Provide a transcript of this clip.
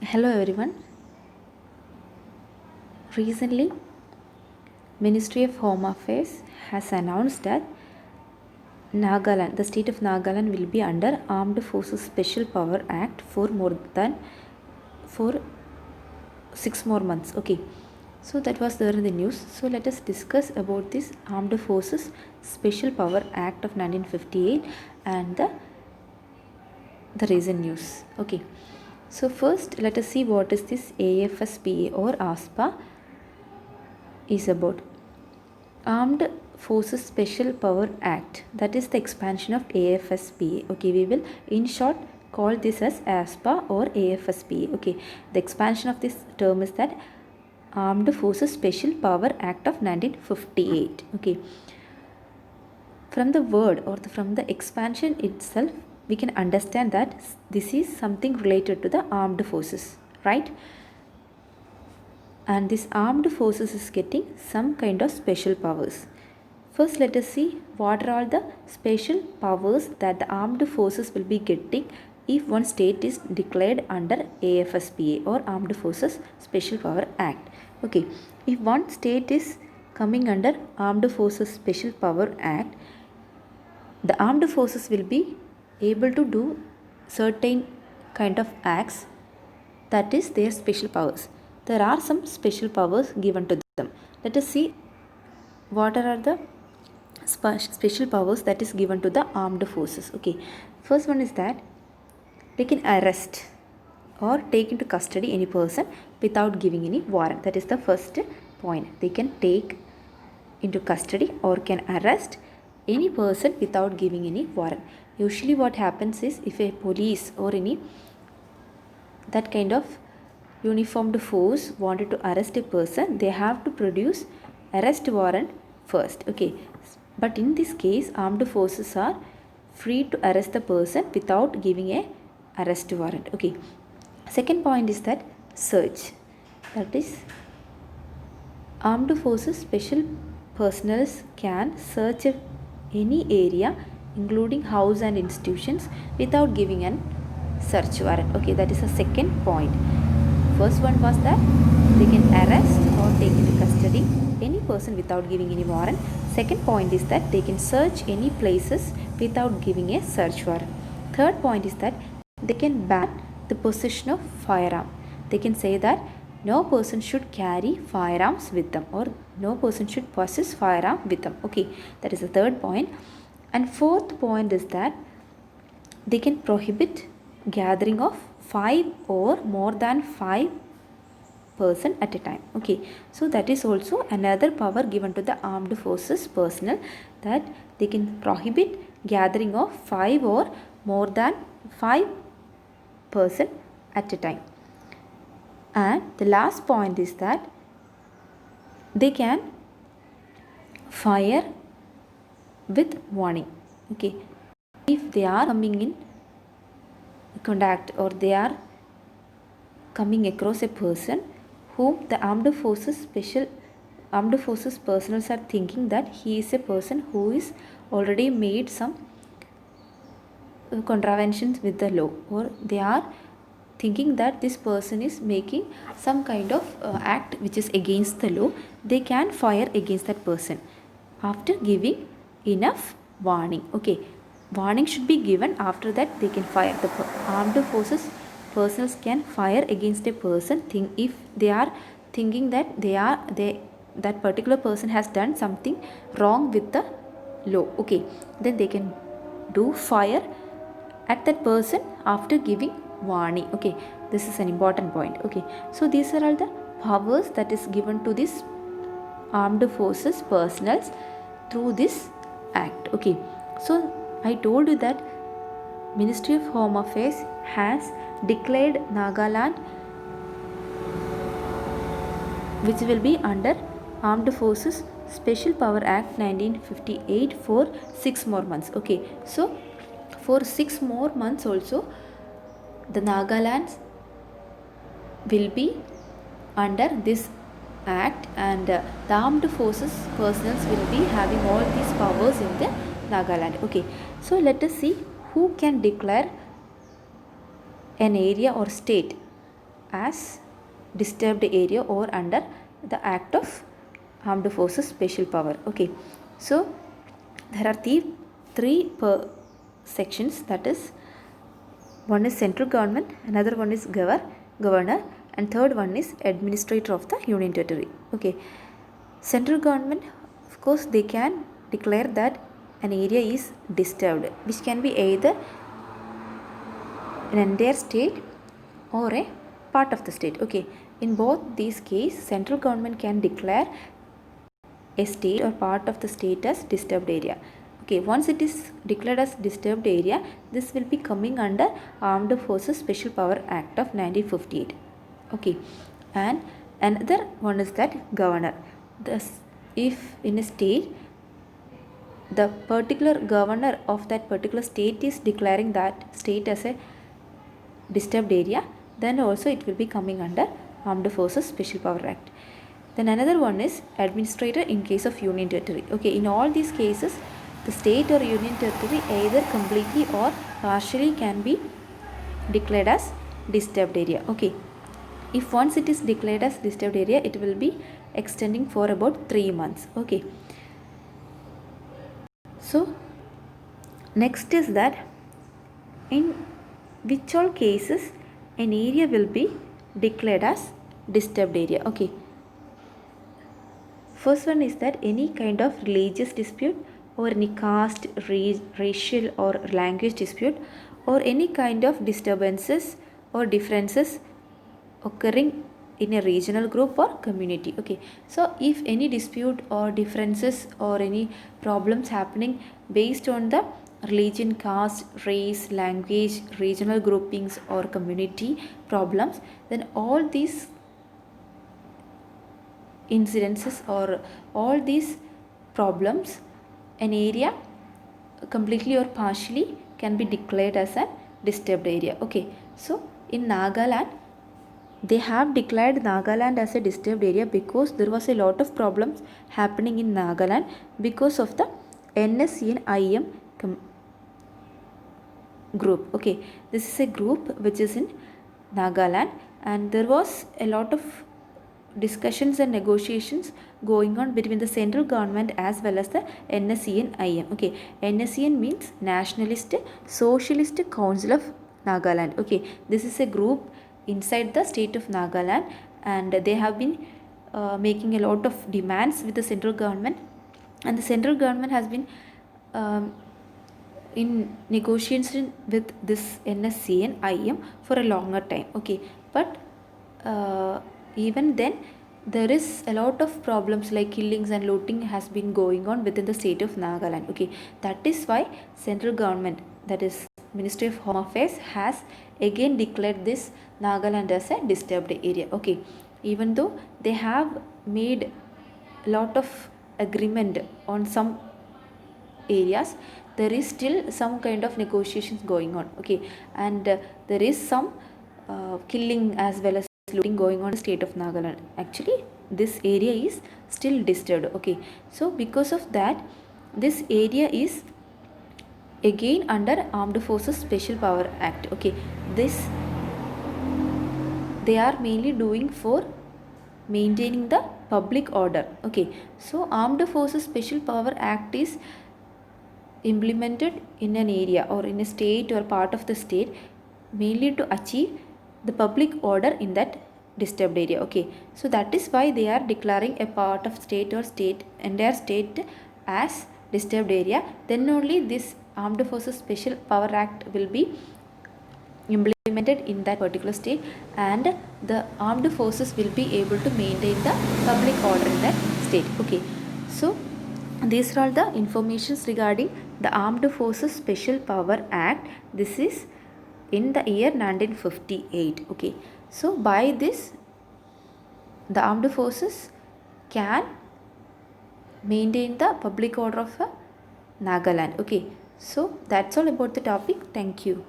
Hello everyone. Recently, Ministry of Home Affairs has announced that Nagaland, the state of Nagaland, will be under Armed Forces Special Power Act for 6 more months. Okay, so that was there in the news. So let us discuss about this Armed Forces Special Power Act of 1958 and the recent news. Okay, so first let us see what is this AFSPA or ASPA is about. Armed Forces Special Power Act, that is the expansion of AFSPA. Okay, we will in short call this as ASPA or AFSPA. Okay, the expansion of this term is that Armed Forces Special Power Act of 1958. Okay, from the word or from the expansion itself, we can understand that this is something related to the armed forces, right? And this armed forces is getting some kind of special powers. First, let us see what are all the special powers that the armed forces will be getting if one state is declared under AFSPA or Armed Forces Special Power Act. Okay, if one state is coming under Armed Forces Special Power Act, the armed forces will be able to do certain kind of acts, that is their special powers. There are some special powers given to them. Let us see what are the special powers that is given to the armed forces. Okay, first one is that they can arrest or take into custody any person without giving any warrant. That is the first point. They can take into custody or can arrest any person without giving any warrant. Usually what happens is, if a police or any that kind of uniformed force wanted to arrest a person, they have to produce arrest warrant first. Okay, but in this case armed forces are free to arrest the person without giving a arrest warrant. Okay, second point is that search, that is armed forces special personnel can search any area including house and institutions without giving an search warrant. Okay, that is the second point. First one was that they can arrest or take into custody any person without giving any warrant. Second point is that they can search any places without giving a search warrant. Third point is that they can ban the possession of firearm. They can say that no person should carry firearms with them or no person should possess firearm with them. Okay, that is the third point. And fourth point is that they can prohibit gathering of 5 or more than 5 person at a time. Okay, so that is also another power given to the armed forces personnel, that they can prohibit gathering of 5 or more than 5 person at a time. And the last point is that they can fire with warning. Okay, if they are coming in contact or they are coming across a person whom the armed forces personnel are thinking that he is a person who is already made some contraventions with the law, or they are thinking that this person is making some kind of act which is against the law, they can fire against that person after giving enough warning. Okay, warning should be given, after that they can fire. The armed forces personnel can fire against a person if they are thinking that that particular person has done something wrong with the law. Okay, then they can do fire at that person after giving warning. Okay, this is an important point. Okay, so these are all the powers that is given to this armed forces personnel through this act. Okay, so I told you that Ministry of Home Affairs has declared Nagaland, which will be under Armed Forces Special Power Act 1958 for 6 more months. Okay, so for 6 more months also the Nagaland will be under this act, and the armed forces personnel will be having all these powers in the Nagaland. Okay, so let us see who can declare an area or state as disturbed area or under the act of armed forces special power. Okay, so there are three sections, that is, one is central government, another one is governor, and third one is administrator of the union territory. Okay, central government, of course, they can declare that an area is disturbed, which can be either an entire state or a part of the state. Okay, in both these cases, central government can declare a state or part of the state as disturbed area. Okay, once it is declared as disturbed area, this will be coming under Armed Forces Special Power Act of 1958. Okay, and another one is that governor. Thus, if in a state the particular governor of that particular state is declaring that state as a disturbed area, then also it will be coming under Armed Forces Special Power Act. Then another one is administrator in case of union territory. Okay, in all these cases, the state or union territory either completely or partially can be declared as disturbed area. Okay, if once it is declared as disturbed area, it will be extending for about 3 months. Okay, so next is that in which all cases an area will be declared as disturbed area. Okay, first one is that any kind of religious dispute or any caste, racial or language dispute or any kind of disturbances or differences occurring in a regional group or community. Okay, so if any dispute or differences or any problems happening based on the religion, caste, race, language, regional groupings or community problems, then all these incidences or all these problems, an area completely or partially can be declared as a disturbed area. Okay, so in Nagaland, they have declared Nagaland as a disturbed area because there was a lot of problems happening in Nagaland because of the NSCN-IM group. Okay, this is a group which is in Nagaland, and there was a lot of discussions and negotiations going on between the central government as well as the NSCN-IM. Okay, NSCN means Nationalist Socialist Council of Nagaland. Okay, this is a group inside the state of Nagaland, and they have been making a lot of demands with the central government, and the central government has been in negotiation with this NSCN-IM for a longer time. Okay, but even then there is a lot of problems like killings and looting has been going on within the state of Nagaland. Okay, that is why central government, that is Ministry of Home Affairs, has again declared this Nagaland as a disturbed area. Okay, even though they have made a lot of agreement on some areas, there is still some kind of negotiations going on. Okay, and there is some killing as well as looting going on in the state of Nagaland. Actually, this area is still disturbed. Okay, so because of that, this area is again under Armed Forces Special Power Act. Okay, this they are mainly doing for maintaining the public order. Okay, so Armed Forces Special Power Act is implemented in an area or in a state or part of the state mainly to achieve the public order in that disturbed area. Okay, so that is why they are declaring a part of state or entire state as disturbed area. Then only this Armed Forces Special Power Act will be implemented in that particular state, and the armed forces will be able to maintain the public order in that state. Okay, so these are all the informations regarding the Armed Forces Special Power Act. This is in the year 1958. Okay, so by this the armed forces can maintain the public order of Nagaland. Okay, so that's all about the topic. Thank you.